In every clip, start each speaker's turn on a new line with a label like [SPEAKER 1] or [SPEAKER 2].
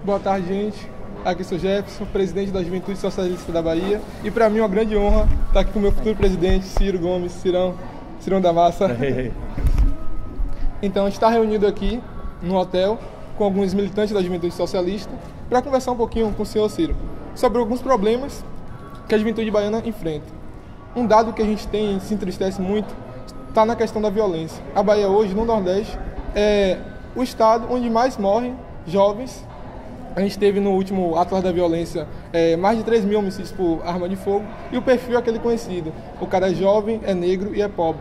[SPEAKER 1] Boa tarde, gente. Aqui sou Jefferson, presidente da Juventude Socialista da Bahia. E para mim é uma grande honra estar aqui com o meu futuro presidente, Ciro Gomes, Cirão da Massa. Então a gente está reunido aqui no hotel com alguns militantes da Juventude Socialista para conversar um pouquinho com o senhor Ciro sobre alguns problemas que a juventude baiana enfrenta. Um dado que a gente tem e se entristece muito está na questão da violência. A Bahia hoje, no Nordeste, é o estado onde mais morrem jovens. A gente teve no último Atlas da Violência mais de 3 mil homicídios por arma de fogo, e o perfil é aquele conhecido: o cara é jovem, é negro e é pobre.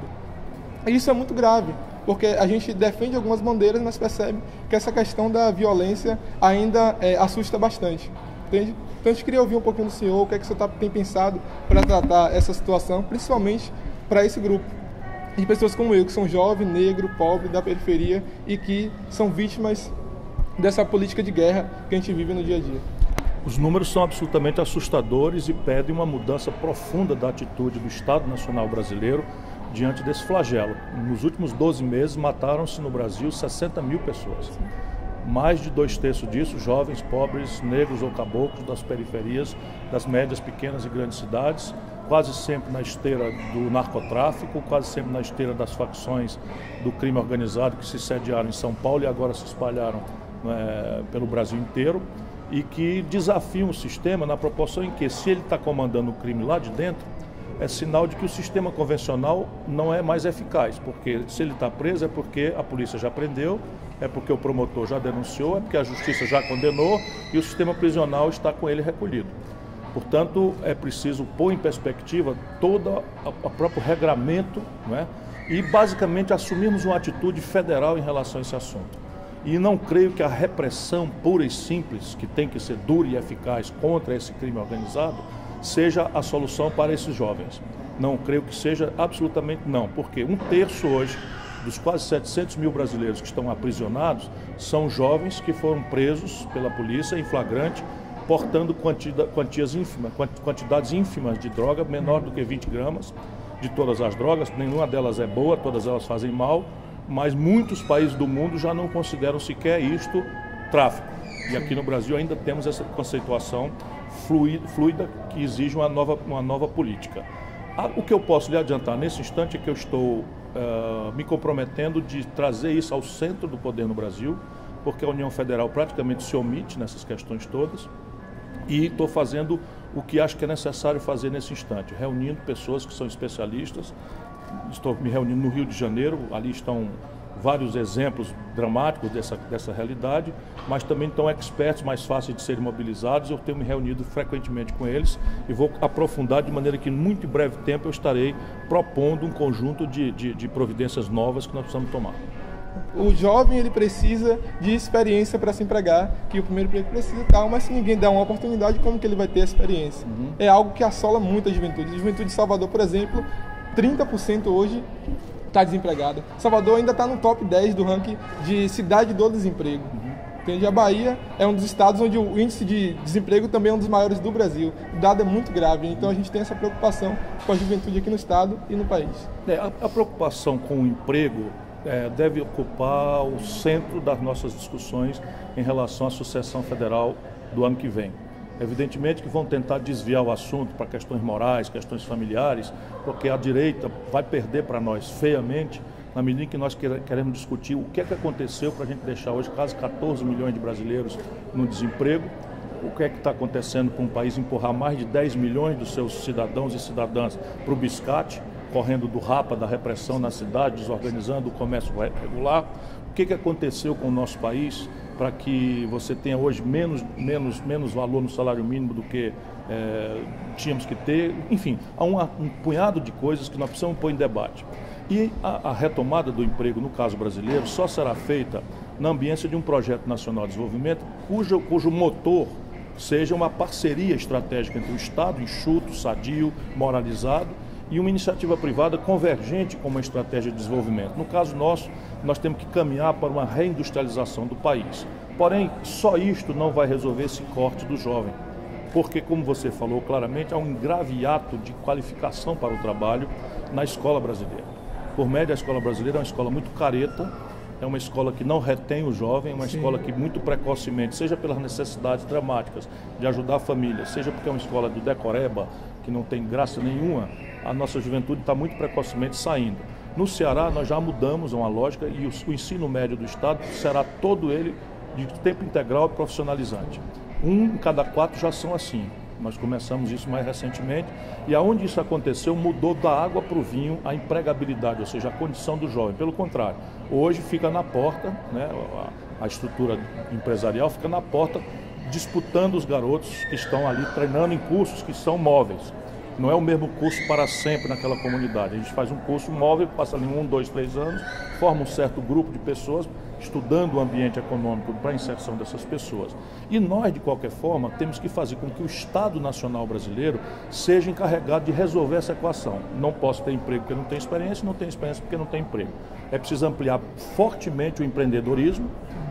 [SPEAKER 1] E isso é muito grave, porque a gente defende algumas bandeiras, mas percebe que essa questão da violência ainda assusta bastante, entende? Então a gente queria ouvir um pouquinho do senhor, o que é que o senhor tem pensado para tratar essa situação, principalmente para esse grupo de pessoas como eu, que são jovem, negro, pobre, da periferia e que são vítimas dessa política de guerra que a gente vive no dia a dia.
[SPEAKER 2] Os números são absolutamente assustadores e pedem uma mudança profunda da atitude do Estado Nacional Brasileiro diante desse flagelo. Nos últimos 12 meses mataram-se no Brasil 60 mil pessoas. Mais de 2/3 disso, jovens, pobres, negros ou caboclos das periferias, das médias, pequenas e grandes cidades, quase sempre na esteira do narcotráfico, quase sempre na esteira das facções do crime organizado que se sediaram em São Paulo e agora se espalharam pelo Brasil inteiro, e que desafiam o sistema na proporção em que, se ele está comandando o crime lá de dentro, é sinal de que o sistema convencional não é mais eficaz, porque se ele está preso é porque a polícia já prendeu, é porque o promotor já denunciou, é porque a justiça já condenou e o sistema prisional está com ele recolhido. Portanto, é preciso pôr em perspectiva todo o próprio regramento, né? E basicamente assumirmos uma atitude federal em relação a esse assunto. E não creio que a repressão pura e simples, que tem que ser dura e eficaz contra esse crime organizado, seja a solução para esses jovens. Não creio que seja, absolutamente não, porque 1/3 hoje dos quase 700 mil brasileiros que estão aprisionados são jovens que foram presos pela polícia em flagrante, portando quantidades ínfimas de droga, menor do que 20 gramas de todas as drogas. Nenhuma delas é boa, todas elas fazem mal, mas muitos países do mundo já não consideram sequer isto tráfico. E aqui no Brasil ainda temos essa conceituação fluida que exige uma nova política. O que eu posso lhe adiantar nesse instante é que eu estou me comprometendo de trazer isso ao centro do poder no Brasil, porque a União Federal praticamente se omite nessas questões todas, e estou fazendo o que acho que é necessário fazer nesse instante, reunindo pessoas que são especialistas. Estou me reunindo no Rio de Janeiro, ali estão vários exemplos dramáticos dessa realidade, mas também estão experts mais fáceis de serem mobilizados. Eu tenho me reunido frequentemente com eles e vou aprofundar de maneira que, em muito breve tempo, eu estarei propondo um conjunto de providências novas que nós precisamos tomar.
[SPEAKER 1] O jovem, ele precisa de experiência para se empregar, que o primeiro emprego precisa tal, mas se ninguém der uma oportunidade, como que ele vai ter experiência? É algo que assola muito a juventude. A juventude de Salvador, por exemplo, 30% hoje está desempregada. Salvador ainda está no top 10 do ranking de cidade do desemprego. Entende? A Bahia é um dos estados onde o índice de desemprego também é um dos maiores do Brasil. O dado é muito grave, então a gente tem essa preocupação com a juventude aqui no estado e no país.
[SPEAKER 2] A preocupação com o emprego deve ocupar o centro das nossas discussões em relação à sucessão federal do ano que vem. Evidentemente que vão tentar desviar o assunto para questões morais, questões familiares, porque a direita vai perder para nós feiamente na medida em que nós queremos discutir o que é que aconteceu para a gente deixar hoje quase 14 milhões de brasileiros no desemprego, o que é que está acontecendo para um país empurrar mais de 10 milhões dos seus cidadãos e cidadãs para o biscate, correndo do rapa da repressão na cidade, desorganizando o comércio regular. O que aconteceu com o nosso país para que você tenha hoje menos valor no salário mínimo do que tínhamos que ter? Enfim, há um punhado de coisas que nós precisamos pôr em debate. E a retomada do emprego, no caso brasileiro, só será feita na ambiência de um projeto nacional de desenvolvimento cujo motor seja uma parceria estratégica entre o Estado, enxuto, sadio, moralizado, e uma iniciativa privada convergente com uma estratégia de desenvolvimento. No caso nosso, nós temos que caminhar para uma reindustrialização do país. Porém, só isto não vai resolver esse corte do jovem, porque, como você falou claramente, há um grave hiato de qualificação para o trabalho na escola brasileira. Por média, a escola brasileira é uma escola muito careta, é uma escola que não retém o jovem, é uma escola que muito precocemente, seja pelas necessidades dramáticas de ajudar a família, seja porque é uma escola do decoreba, que não tem graça nenhuma, a nossa juventude está muito precocemente saindo. No Ceará, nós já mudamos uma lógica e o ensino médio do Estado será todo ele de tempo integral e profissionalizante. 1 em cada 4 já são assim. Nós começamos isso mais recentemente e aonde isso aconteceu mudou da água para o vinho a empregabilidade, ou seja, a condição do jovem. Pelo contrário, hoje fica na porta, né, a estrutura empresarial fica na porta disputando os garotos que estão ali treinando em cursos que são móveis. Não é o mesmo curso para sempre naquela comunidade. A gente faz um curso móvel, passa ali 1, 2, 3 anos, forma um certo grupo de pessoas estudando o ambiente econômico para a inserção dessas pessoas. E nós, de qualquer forma, temos que fazer com que o Estado Nacional Brasileiro seja encarregado de resolver essa equação. Não posso ter emprego porque não tenho experiência, não tenho experiência porque não tenho emprego. É preciso ampliar fortemente o empreendedorismo,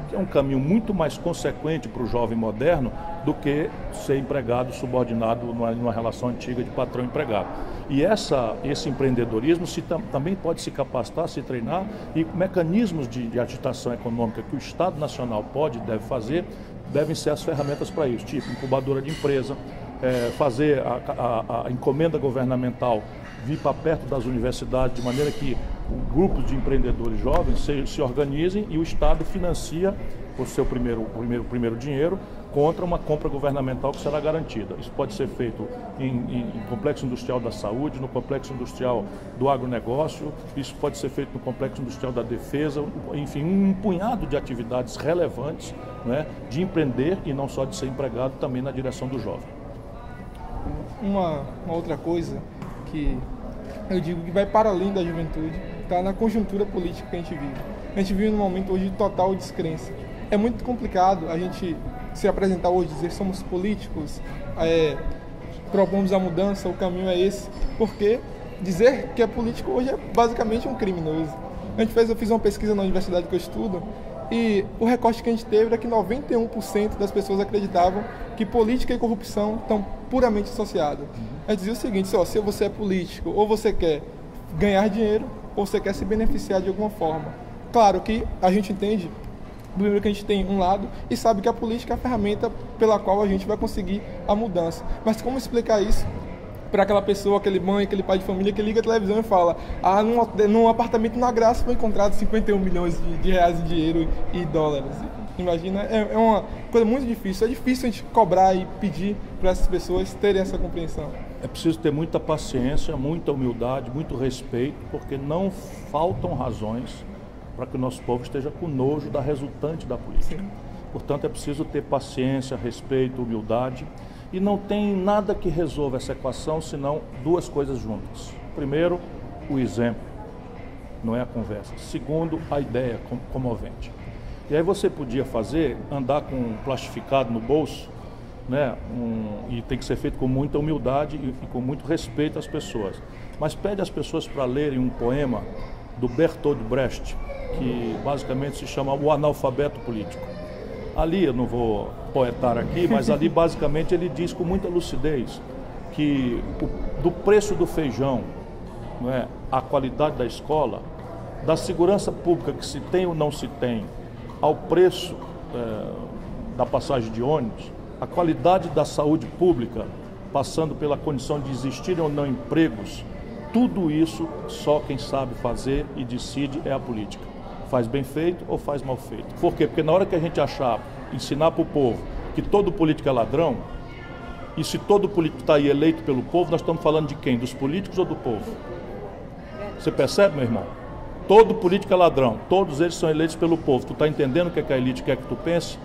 [SPEAKER 2] que é um caminho muito mais consequente para o jovem moderno do que ser empregado subordinado numa relação antiga de patrão-empregado. E esse empreendedorismo também pode se capacitar, se treinar, e mecanismos de agitação econômica que o Estado Nacional pode e deve fazer, devem ser as ferramentas para isso, tipo incubadora de empresa, fazer a encomenda governamental vir para perto das universidades, de maneira que grupos de empreendedores jovens se organizem e o Estado financia o seu primeiro dinheiro contra uma compra governamental que será garantida. Isso pode ser feito em complexo industrial da saúde, no complexo industrial do agronegócio, isso pode ser feito no complexo industrial da defesa, enfim, um punhado de atividades relevantes, né, de empreender e não só de ser empregado, também na direção do jovem.
[SPEAKER 1] Uma outra coisa que eu digo que vai para além da juventude, está na conjuntura política que a gente vive. A gente vive num momento hoje de total descrença. É muito complicado a gente se apresentar hoje, dizer somos políticos, propomos a mudança, o caminho é esse, porque dizer que é político hoje é basicamente um criminoso. Eu fiz uma pesquisa na universidade que eu estudo e o recorte que a gente teve era que 91% das pessoas acreditavam que política e corrupção estão puramente associadas. A gente dizia o seguinte, se você é político, ou você quer ganhar dinheiro, ou você quer se beneficiar de alguma forma. Claro que a gente entende, primeiro que a gente tem um lado e sabe que a política é a ferramenta pela qual a gente vai conseguir a mudança. Mas como explicar isso para aquela pessoa, aquele mãe, aquele pai de família que liga a televisão e fala num apartamento na Graça foi encontrado 51 milhões de reais em dinheiro e dólares. Imagina, é uma coisa muito difícil. É difícil a gente cobrar e pedir para essas pessoas terem essa compreensão.
[SPEAKER 2] É preciso ter muita paciência, muita humildade, muito respeito, porque não faltam razões para que o nosso povo esteja com nojo da resultante da política. Sim. Portanto, é preciso ter paciência, respeito, humildade, e não tem nada que resolva essa equação, senão duas coisas juntas. Primeiro, o exemplo, não é a conversa. Segundo, a ideia comovente. E aí você podia andar com um plastificado no bolso, né? E tem que ser feito com muita humildade e com muito respeito às pessoas. Mas pede às pessoas para lerem um poema do Bertolt Brecht, que basicamente se chama O Analfabeto Político. Ali, eu não vou poetar aqui, mas ali basicamente ele diz com muita lucidez que do preço do feijão, não é, a qualidade da escola, da segurança pública que se tem ou não se tem, ao preço da passagem de ônibus, a qualidade da saúde pública, passando pela condição de existirem ou não empregos, tudo isso só quem sabe fazer e decide é a política. Faz bem feito ou faz mal feito. Por quê? Porque na hora que a gente ensinar para o povo que todo político é ladrão, e se todo político está aí eleito pelo povo, nós estamos falando de quem? Dos políticos ou do povo? Você percebe, meu irmão? Todo político é ladrão, todos eles são eleitos pelo povo. Tu está entendendo o que é que a elite quer que tu pense?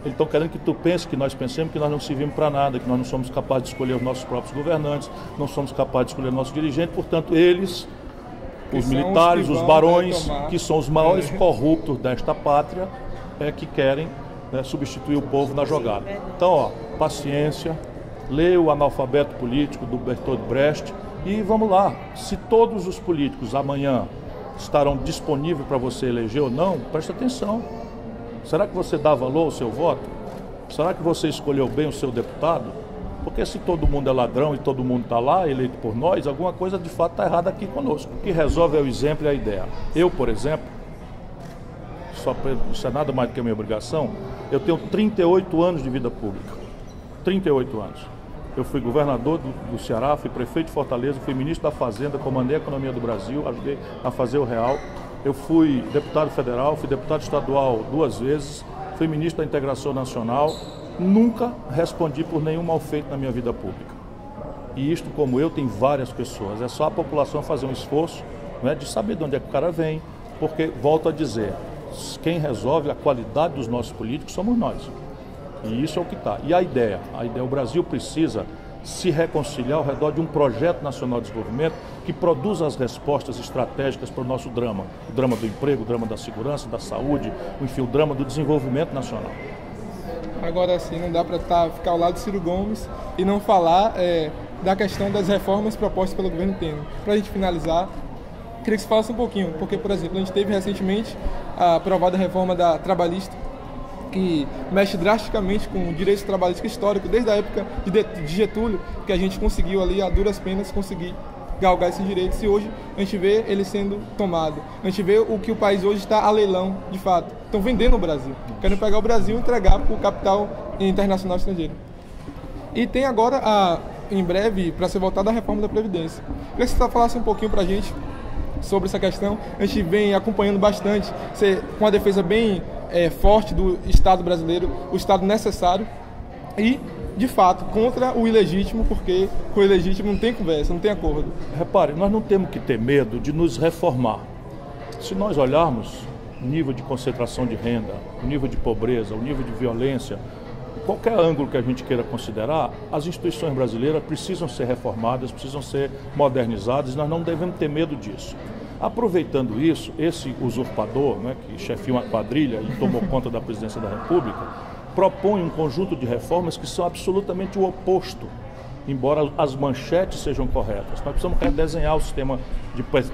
[SPEAKER 2] Eles estão querendo que tu pense, que nós pensemos que nós não servimos para nada, que nós não somos capazes de escolher os nossos próprios governantes, não somos capazes de escolher o nosso dirigente, portanto eles, os militares, os barões, que são os maiores corruptos desta pátria, que querem substituir o povo na jogada. Então, paciência, lê o Analfabeto Político do Bertolt Brecht e vamos lá. Se todos os políticos amanhã estarão disponíveis para você eleger ou não, preste atenção. Será que você dá valor ao seu voto? Será que você escolheu bem o seu deputado? Porque se todo mundo é ladrão e todo mundo está lá, eleito por nós, alguma coisa de fato está errada aqui conosco. O que resolve é o exemplo e a ideia. Eu, por exemplo, isso é nada mais do que a minha obrigação, eu tenho 38 anos de vida pública. 38 anos. Eu fui governador do Ceará, fui prefeito de Fortaleza, fui ministro da Fazenda, comandei a economia do Brasil, ajudei a fazer o real. Eu fui deputado federal, fui deputado estadual 2 vezes, fui ministro da Integração Nacional. Nunca respondi por nenhum mal feito na minha vida pública. E isto, como eu, tem várias pessoas. É só a população fazer um esforço, né, de saber de onde é que o cara vem, porque, volto a dizer, quem resolve a qualidade dos nossos políticos somos nós. E isso é o que está. E a ideia, o Brasil precisa se reconciliar ao redor de um projeto nacional de desenvolvimento que produza as respostas estratégicas para o nosso drama. O drama do emprego, o drama da segurança, da saúde, enfim, o drama do desenvolvimento nacional.
[SPEAKER 1] Agora sim, não dá para ficar ao lado de Ciro Gomes e não falar da questão das reformas propostas pelo governo Temer. Para a gente finalizar, queria que você falasse um pouquinho, porque, por exemplo, a gente teve recentemente a aprovada reforma da trabalhista, que mexe drasticamente com o direito trabalhista histórico, desde a época de Getúlio, que a gente conseguiu ali, a duras penas, conseguir galgar esses direitos, e hoje a gente vê ele sendo tomado. A gente vê o que o país hoje está a leilão, de fato. Estão vendendo o Brasil. Querem pegar o Brasil e entregar para o capital internacional estrangeiro. E tem agora, em breve, para ser votada a reforma da Previdência. Queria que você falasse um pouquinho para a gente sobre essa questão. A gente vem acompanhando bastante, com uma defesa bem forte do Estado brasileiro, o Estado necessário, e, de fato, contra o ilegítimo, porque com o ilegítimo não tem conversa, não tem acordo.
[SPEAKER 2] Repare, nós não temos que ter medo de nos reformar. Se nós olharmos o nível de concentração de renda, o nível de pobreza, o nível de violência, qualquer ângulo que a gente queira considerar, as instituições brasileiras precisam ser reformadas, precisam ser modernizadas, e nós não devemos ter medo disso. Aproveitando isso, esse usurpador, né, que chefia uma quadrilha e tomou conta da presidência da República, propõe um conjunto de reformas que são absolutamente o oposto, embora as manchetes sejam corretas. Nós precisamos redesenhar o sistema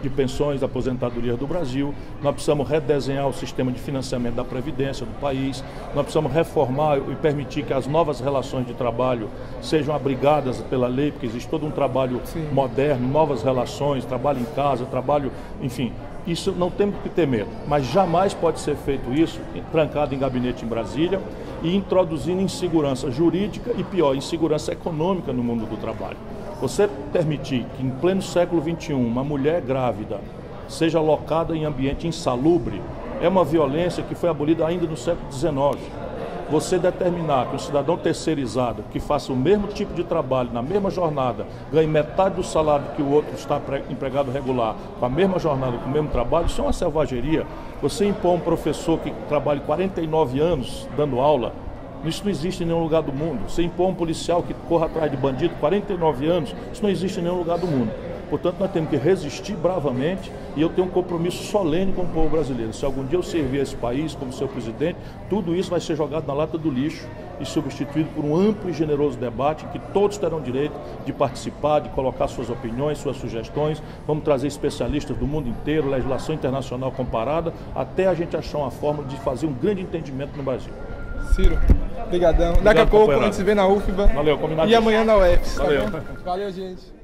[SPEAKER 2] de pensões, da aposentadoria do Brasil, nós precisamos redesenhar o sistema de financiamento da Previdência do país, nós precisamos reformar e permitir que as novas relações de trabalho sejam abrigadas pela lei, porque existe todo um trabalho moderno, novas relações, trabalho em casa, trabalho, enfim. Isso não temos que ter medo, mas jamais pode ser feito isso trancado em gabinete em Brasília e introduzindo insegurança jurídica e, pior, insegurança econômica no mundo do trabalho. Você permitir que em pleno século XXI uma mulher grávida seja alocada em ambiente insalubre é uma violência que foi abolida ainda no século XIX. Você determinar que um cidadão terceirizado que faça o mesmo tipo de trabalho, na mesma jornada, ganhe metade do salário que o outro está empregado regular, com a mesma jornada, com o mesmo trabalho, isso é uma selvageria. Você impor um professor que trabalhe 49 anos dando aula, isso não existe em nenhum lugar do mundo. Você impor um policial que corra atrás de bandido 49 anos, isso não existe em nenhum lugar do mundo. Portanto, nós temos que resistir bravamente, e eu tenho um compromisso solene com o povo brasileiro. Se algum dia eu servir esse país como seu presidente, tudo isso vai ser jogado na lata do lixo e substituído por um amplo e generoso debate em que todos terão direito de participar, de colocar suas opiniões, suas sugestões. Vamos trazer especialistas do mundo inteiro, legislação internacional comparada, até a gente achar uma forma de fazer um grande entendimento no Brasil.
[SPEAKER 1] Ciro, brigadão. Daqui a pouco a gente se vê na UFBA.
[SPEAKER 2] Valeu, combinado.
[SPEAKER 1] E amanhã na UFS.
[SPEAKER 2] Valeu.
[SPEAKER 1] Tá bom? Valeu, gente.